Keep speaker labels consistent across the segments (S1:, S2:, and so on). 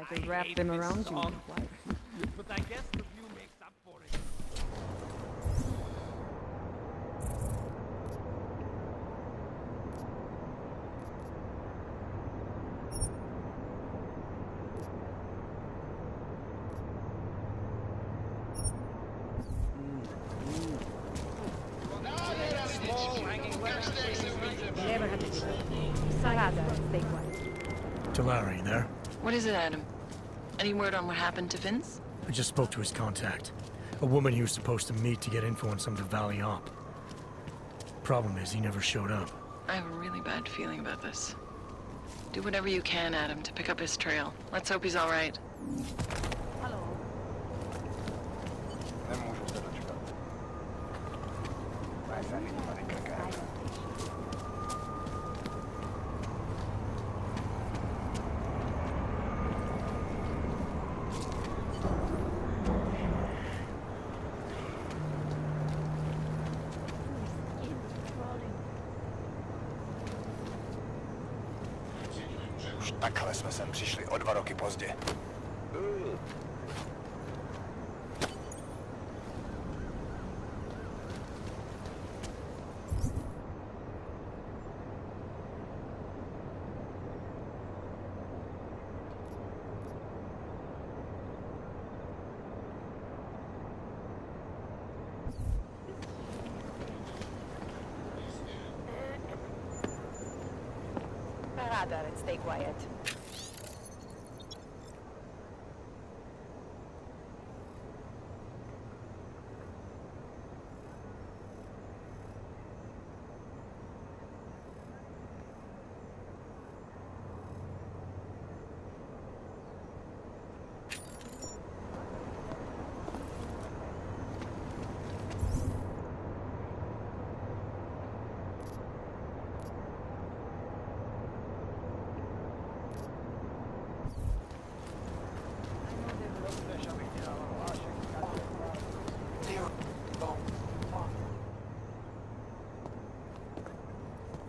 S1: I could wrap them around you.
S2: But I guess the view makes up for it.
S1: Never had to do it. Salada, stay quiet.
S3: Talara, you there?
S4: What is it, Adam? Any word on what happened to Vince?
S3: I just spoke to his contact. A woman he was supposed to meet to get info on some Valley op. Problem is, he never showed up.
S4: I have a really bad feeling about this. Do whatever you can, Adam, to pick up his trail. Let's hope he's all right.
S1: Hello.
S5: Nemůžu se dočkat. Moje zemi tady krká. Už takhle jsme sem přišli o 2 roky pozdě.
S1: Radar, stay quiet.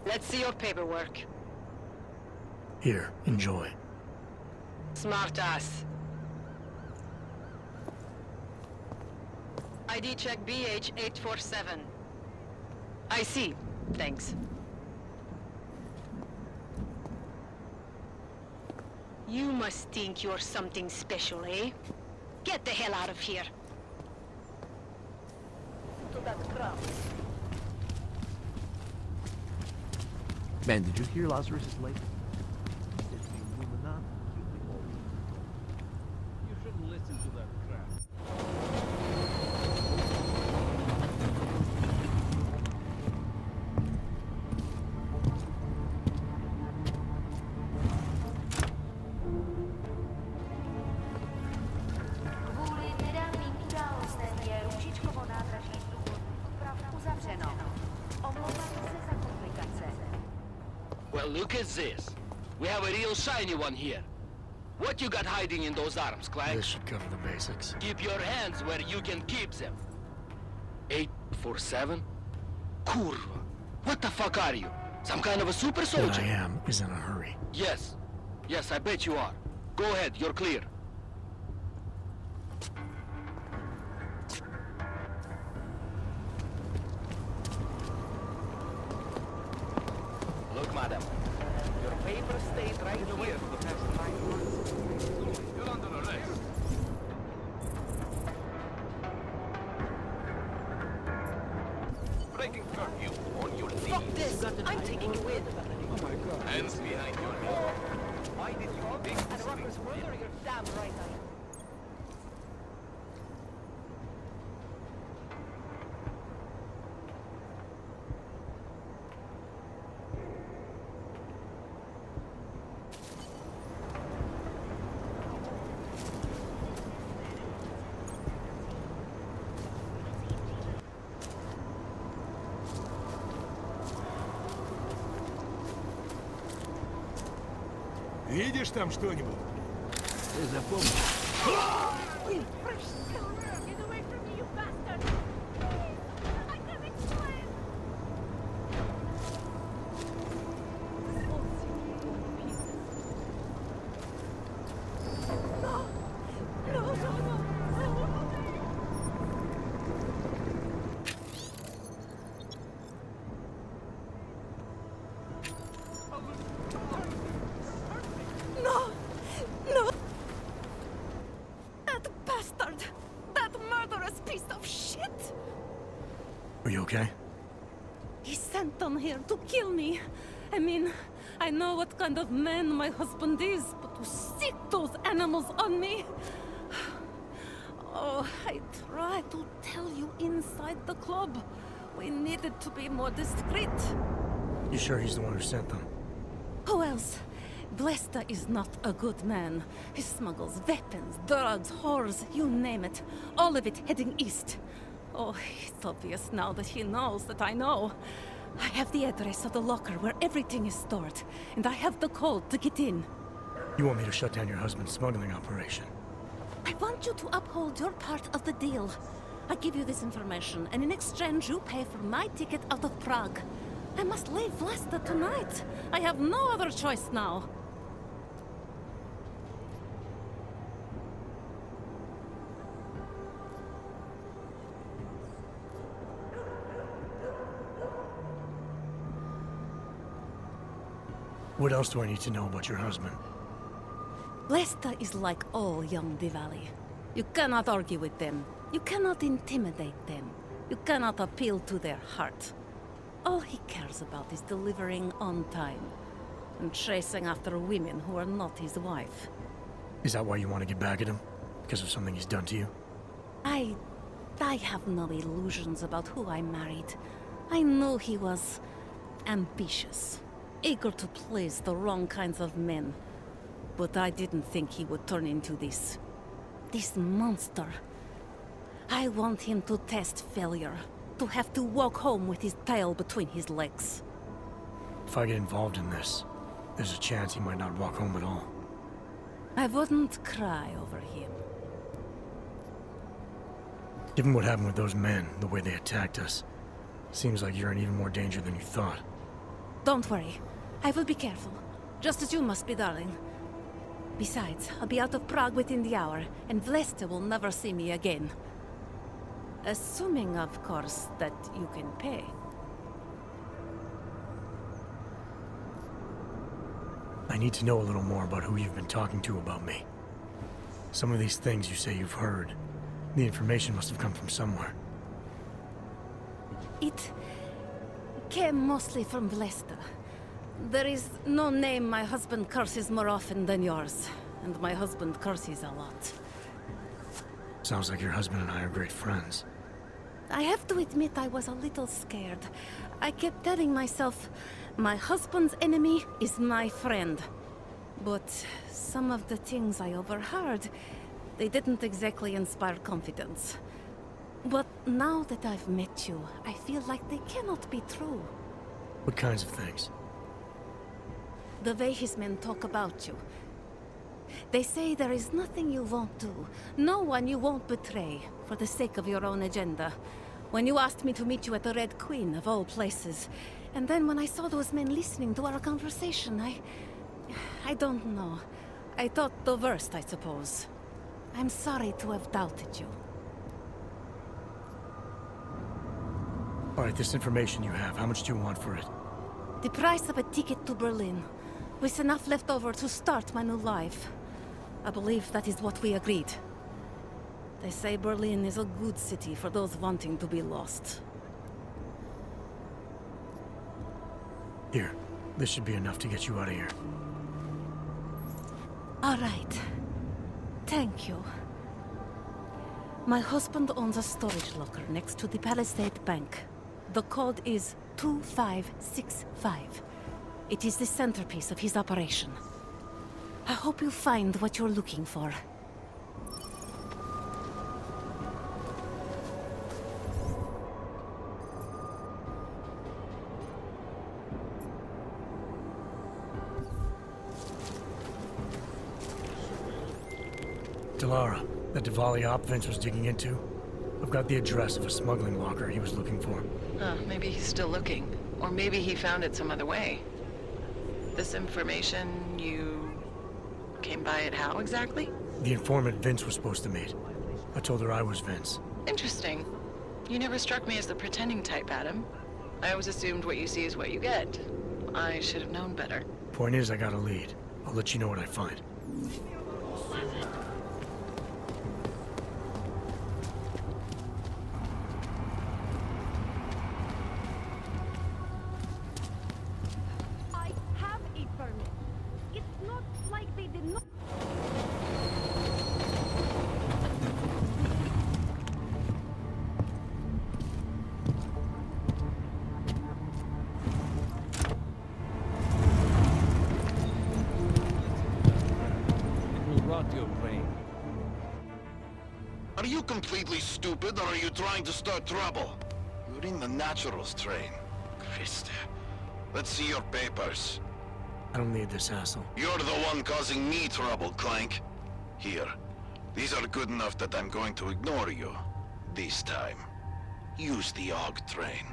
S4: Let's see your paperwork.
S3: Here, enjoy.
S4: Smart ass. ID check BH847. I see. Thanks.
S6: You must think you're something special, eh? Get the hell out of here.
S1: To that crowd.
S7: Man, did you hear Lazarus is late?
S2: You shouldn't listen to that crap.
S8: Kvůli nedávným událostem je Růžičkovo nádraží uzavřeno. Omlouvám se za komplikace.
S9: Well, look at this. We have a real shiny one here. What you got hiding in those arms, Clank?
S3: This should cover the basics.
S9: Keep your hands where you can keep them. 847? Kurva. What the fuck are you? Some kind of a super
S3: What
S9: soldier?
S3: I am is in a hurry.
S9: Yes. Yes, I bet you are. Go ahead, you're clear. Look, madam. Your papers stayed right here for the past 5 months.
S2: You're under arrest. Breaking curfew on your leave.
S4: Fuck this! I'm taking you in.
S2: Oh my god. Hands behind your head. Why did you pick this
S4: Ruckus murder, you're damn right I am.
S10: Видишь там что-нибудь?
S7: Ты запомни.
S8: Get away from me, you bastard! I can explain! That bastard! That murderous piece of shit!
S3: Are you okay?
S8: He sent them here to kill me. I mean, I know what kind of man my husband is, but to sick those animals on me... Oh, I tried to tell you inside the club. We needed to be more discreet.
S3: You sure he's the one who sent them?
S8: Who else? Blesta is not a good man. He smuggles weapons, drugs, whores, you name it. All of it heading east. Oh, it's obvious now that he knows that I know. I have the address of the locker where everything is stored, and I have the code to get in.
S3: You want me to shut down your husband's smuggling operation?
S8: I want you to uphold your part of the deal. I give you this information, and in exchange you pay for my ticket out of Prague. I must leave Vlasta tonight. I have no other choice now.
S3: What else do I need to know about your husband?
S8: Lesta is like all young Diwali. You cannot argue with them. You cannot intimidate them. You cannot appeal to their heart. All he cares about is delivering on time and chasing after women who are not his wife.
S3: Is that why you want to get back at him? Because of something he's done to you?
S8: I have no illusions about who I married. I knew he was ambitious, eager to please the wrong kinds of men. But I didn't think he would turn into this monster. I want him to test failure, to have to walk home with his tail between his legs.
S3: If I get involved in this, there's a chance he might not walk home at all.
S8: I wouldn't cry over him.
S3: Given what happened with those men, the way they attacked us, seems like you're in even more danger than you thought.
S8: Don't worry. I will be careful. Just as you must be, darling. Besides, I'll be out of Prague within the hour, and Vlasta will never see me again. Assuming, of course, that you can pay.
S3: I need to know a little more about who you've been talking to about me. Some of these things you say you've heard, the information must have come from somewhere.
S8: It came mostly from Vlasta. There is no name my husband curses more often than yours, and my husband curses a lot.
S3: Sounds like your husband and I are great friends.
S8: I have to admit I was a little scared. I kept telling myself, my husband's enemy is my friend. But some of the things I overheard, they didn't exactly inspire confidence. But now that I've met you, I feel like they cannot be true.
S3: What kinds of things?
S8: The way his men talk about you. They say there is nothing you won't do, no one you won't betray, for the sake of your own agenda. When you asked me to meet you at the Red Queen, of all places, and then when I saw those men listening to our conversation, I don't know. I thought the worst, I suppose. I'm sorry to have doubted you.
S3: All right, this information you have, how much do you want for it?
S8: The price of a ticket to Berlin, with enough left over to start my new life. I believe that is what we agreed. They say Berlin is a good city for those wanting to be lost.
S3: Here, this should be enough to get you out of here.
S8: All right. Thank you. My husband owns a storage locker next to the Palisade Bank. The code is 2565. It is the centerpiece of his operation. I hope you find what you're looking for.
S3: Delara, that Diwali op Vince was digging into? I've got the address of a smuggling locker he was looking for.
S4: Maybe he's still looking. Or maybe he found it some other way. This information, you came by it how exactly?
S3: The informant Vince was supposed to meet. I told her I was Vince.
S4: Interesting. You never struck me as the pretending type, Adam. I always assumed what you see is what you get. I should have known better.
S3: Point is, I got a lead. I'll let you know what I find.
S11: Are you completely stupid, or are you trying to start trouble? You're in the Naturals train. Christ. Let's see your papers.
S3: I don't need this hassle.
S11: You're the one causing me trouble, Clank. Here. These are good enough that I'm going to ignore you. This time. Use the AUG train.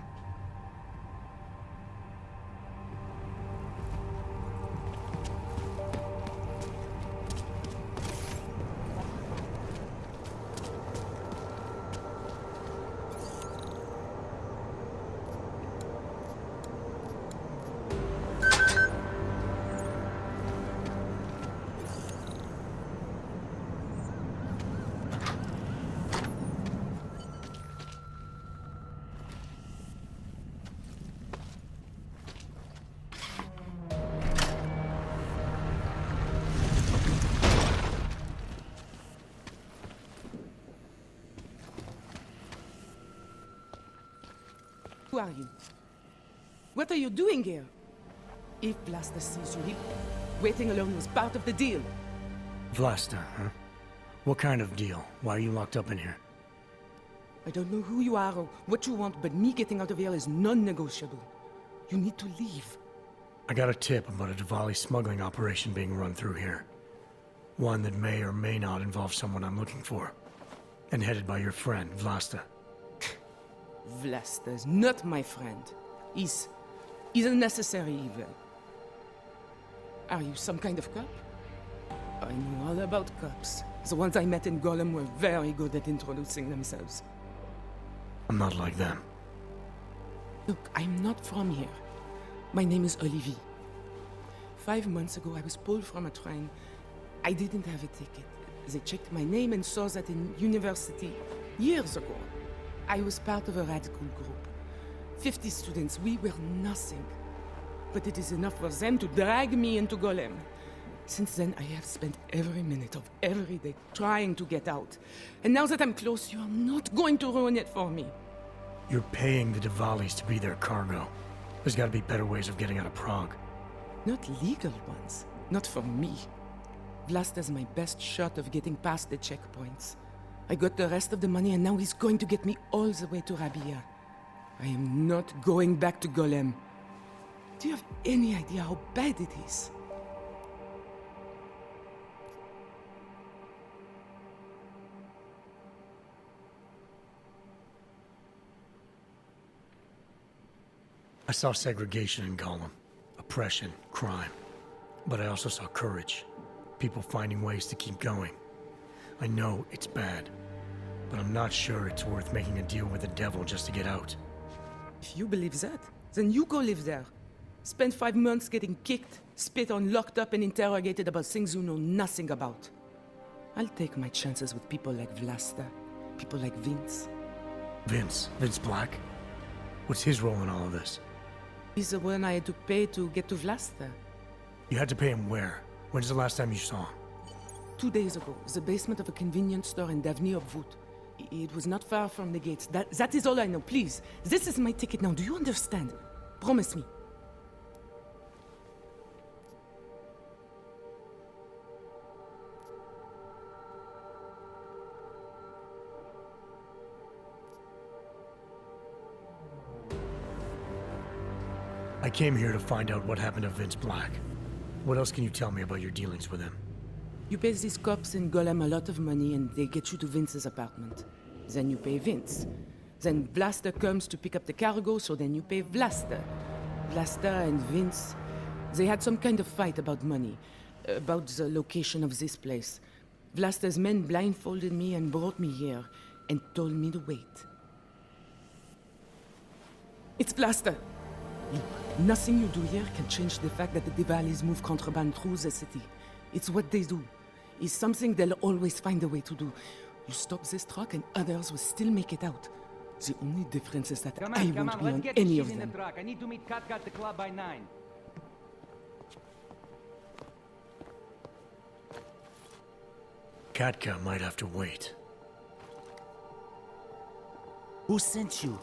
S12: Who are you? What are you doing here? If Blaster sees you, waiting alone was part of the deal.
S3: Vlasta, huh? What kind of deal? Why are you locked up in here?
S12: I don't know who you are or what you want, but me getting out of here is non-negotiable. You need to leave.
S3: I got a tip about a Diwali smuggling operation being run through here. One that may or may not involve someone I'm looking for. And headed by your friend, Vlasta.
S12: Vlasta is not my friend. He's a necessary evil. Are you some kind of cop? I know all about cops. The ones I met in Golem were very good at introducing themselves.
S3: I'm not like them.
S12: Look, I'm not from here. My name is Olivier. 5 months ago, I was pulled from a train. I didn't have a ticket. They checked my name and saw that in university years ago. I was part of a radical group. 50 students, we were nothing. But it is enough for them to drag me into Golem. Since then, I have spent every minute of every day trying to get out. And now that I'm close, you are not going to ruin it for me.
S3: You're paying the Diwalis to be their cargo. There's gotta be better ways of getting out of Prague.
S12: Not legal ones. Not for me. Vlasta's my best shot of getting past the checkpoints. I got the rest of the money and now he's going to get me all the way to Rabia. I am not going back to Golem. Do you have any idea how bad it is?
S3: I saw segregation in Golem. Oppression, crime. But I also saw courage. People finding ways to keep going. I know it's bad, but I'm not sure it's worth making a deal with the devil just to get out.
S12: If you believe that, then you go live there. Spend 5 months getting kicked, spit on, locked up and interrogated about things you know nothing about. I'll take my chances with people like Vlasta, people like Vince.
S3: Vince Black? What's his role in all of this?
S12: He's the one I had to pay to get to Vlasta.
S3: You had to pay him where? When's the last time you saw him?
S12: 2 days ago, the basement of a convenience store in Davni Obvut. It was not far from the gates. That is all I know, please. This is my ticket now, do you understand? Promise me.
S3: I came here to find out what happened to Vince Black. What else can you tell me about your dealings with him?
S12: You pay these cops in Golem a lot of money and they get you to Vince's apartment. Then you pay Vince. Then Blaster comes to pick up the cargo, so then you pay Vlasta. Vlasta and Vince, they had some kind of fight about money, about the location of this place. Vlasta's men blindfolded me and brought me here and told me to wait. It's Vlasta! Look, nothing you do here can change the fact that the Diwalis move contraband through the city. It's what they do. It's something they'll always find a way to do. You stop this truck and others will still make it out. The only difference is that I won't be on any of them.
S7: I need to meet Katka at the club by 9.
S3: Katka might have to wait.
S7: Who sent you?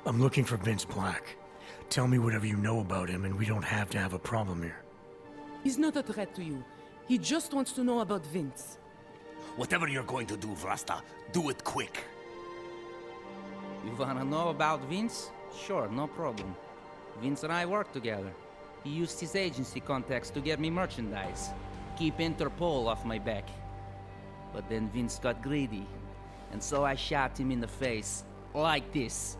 S3: I'm looking for Vince Black. tell me whatever you know about him and we don't have to have a problem here.
S12: He's not a threat to you. He just wants to know about Vince.
S13: Whatever you're going to do, Vrasta, do it quick.
S7: You wanna know about Vince? Sure, no problem. Vince and I work together. He used his agency contacts to get me merchandise. Keep Interpol off my back. But then Vince got greedy. And so I shot him in the face. Like this.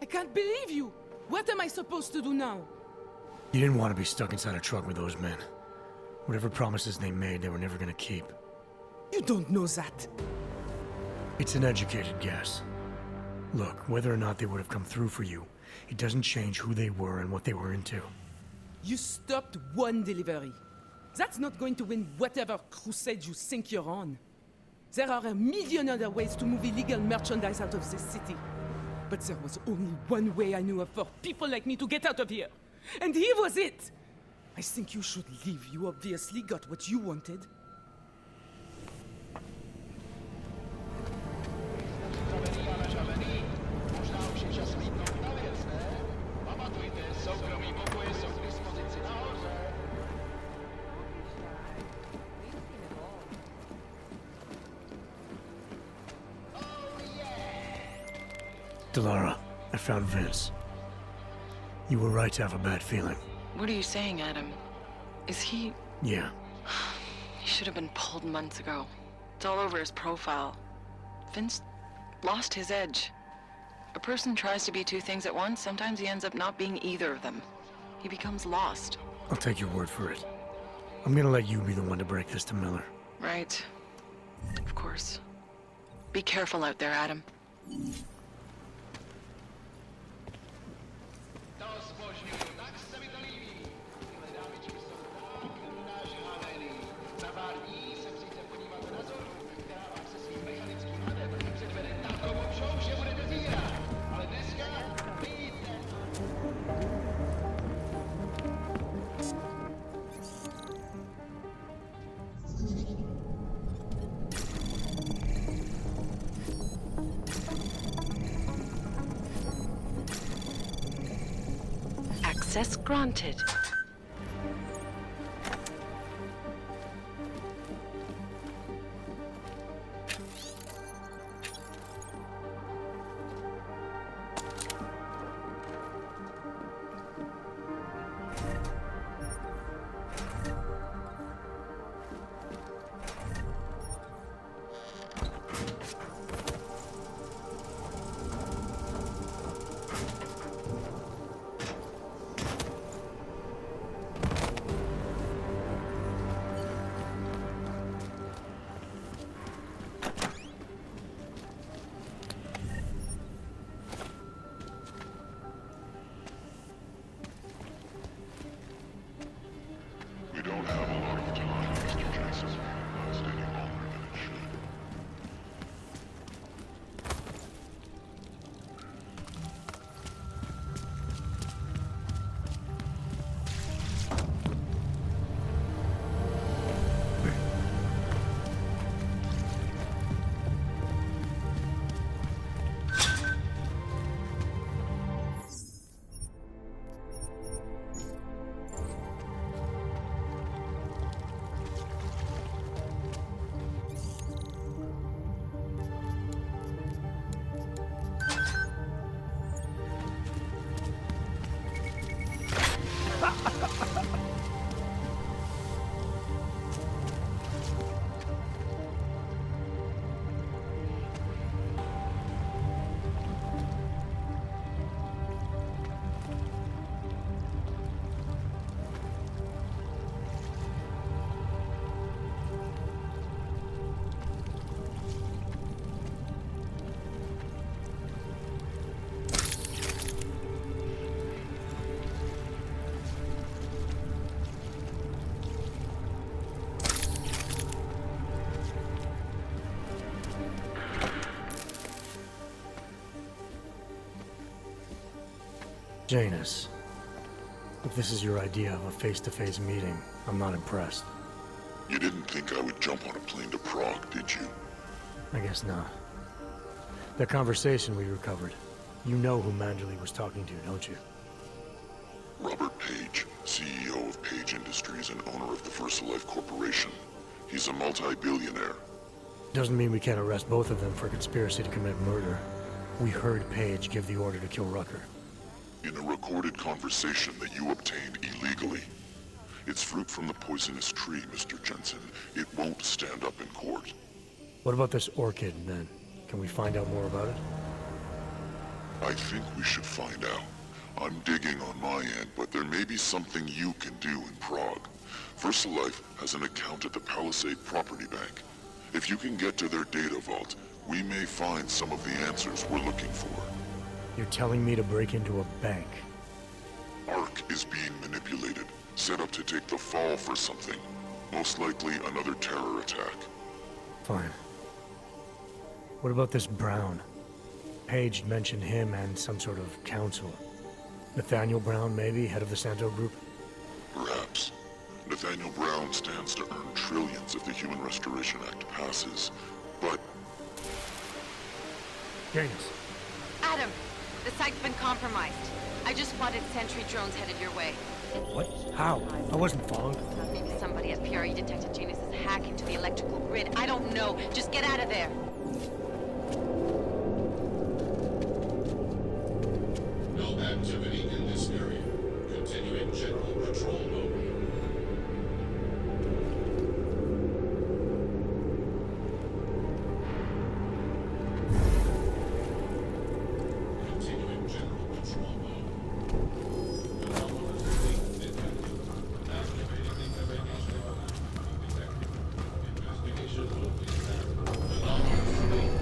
S12: I can't believe you! What am I supposed to do now?
S3: You didn't want to be stuck inside a truck with those men. Whatever promises they made, they were never gonna keep.
S12: You don't know that.
S3: It's an educated guess. Look, whether or not they would have come through for you, it doesn't change who they were and what they were into.
S12: You stopped one delivery. That's not going to win whatever crusade you think you're on. There are a million other ways to move illegal merchandise out of this city. But there was only one way I knew of for people like me to get out of here. And here was it! I think you should leave. You obviously got what you wanted.
S3: Delara, I found Vince. You were right to have a bad feeling.
S4: What are you saying, Adam? Is he...
S3: Yeah.
S4: He should have been pulled months ago. It's all over his profile. Vince lost his edge. A person tries to be two things at once, sometimes he ends up not being either of them. He becomes lost.
S3: I'll take your word for it. I'm gonna let you be the one to break this to Miller.
S4: Right. Of course. Be careful out there, Adam. Access granted.
S11: We don't have a lot of time, Mr. Jackson. Last any longer than it should.
S3: Janus, if this is your idea of a face-to-face meeting, I'm not impressed.
S14: You didn't think I would jump on a plane to Prague, did you?
S3: I guess not. That conversation we recovered, you know who Manderley was talking to, don't you?
S14: Robert Page, CEO of Page Industries and owner of the VersaLife Corporation. He's a multi-billionaire.
S3: Doesn't mean we can't arrest both of them for conspiracy to commit murder. We heard Page give the order to kill Rucker.
S14: In a recorded conversation that you obtained illegally. It's fruit from the poisonous tree, Mr. Jensen. It won't stand up in court.
S3: What about this orchid, then? Can we find out more about it?
S14: I think we should find out. I'm digging on my end, but there may be something you can do in Prague. VersaLife has an account at the Palisade Property Bank. If you can get to their data vault, we may find some of the answers we're looking for.
S3: You're telling me to break into a bank?
S14: Ark is being manipulated, set up to take the fall for something. Most likely another terror attack.
S3: Fine. What about this Brown? Page mentioned him and some sort of council. Nathaniel Brown, maybe, head of the Santo Group?
S14: Perhaps. Nathaniel Brown stands to earn trillions if the Human Restoration Act passes, but...
S3: Janus.
S1: Adam, the site's been compromised. I just spotted sentry drones headed your way.
S3: What? How? I wasn't followed.
S1: Maybe somebody at PRE detected Janus's hack into the electrical grid. I don't know. Just get out of there.
S15: No activity in this area. Continuing general patrol mode. Continuing general patrol mode. Anomalous leak detected. Activating investigation. Investigation will be started. Anomalous leak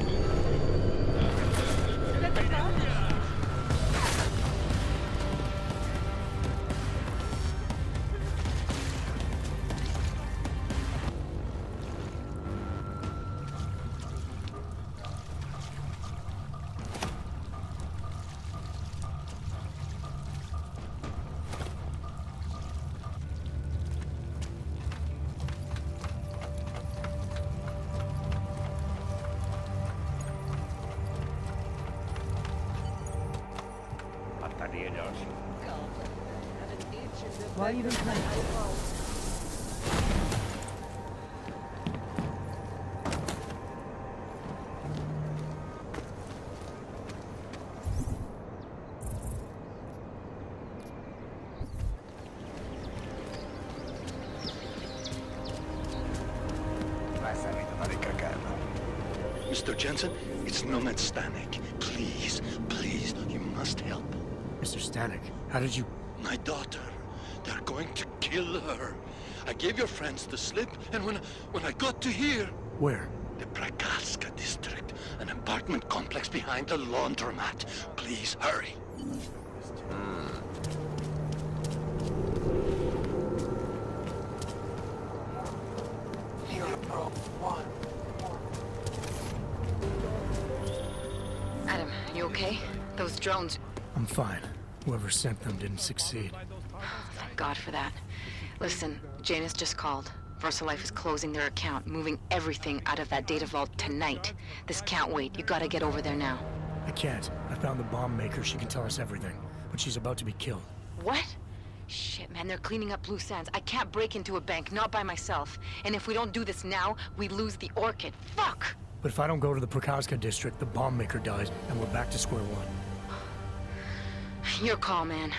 S7: Why even play?
S13: Mr. Jensen, it's Nomad Stanek. Please, please, you must help.
S3: Mr. Stanek, how did you...
S13: My daughter. They're going to kill her. I gave your friends the slip, and when I got to here...
S3: Where?
S13: The Prakaska district, an apartment complex behind the laundromat. Please, hurry.
S1: Adam, you okay? Those drones...
S3: I'm fine. Whoever sent them didn't succeed.
S1: Thank God for that. Listen, Janus just called. VersaLife is closing their account, moving everything out of that data vault tonight. This can't wait. You gotta get over there now.
S3: I can't. I found the bomb maker. She can tell us everything. But she's about to be killed.
S1: What? Shit, man, they're cleaning up loose ends. I can't break into a bank, not by myself. And if we don't do this now, we lose the orchid. Fuck!
S3: But if I don't go to the Prakaska district, the bomb maker dies, and we're back to square one.
S1: Your call, man.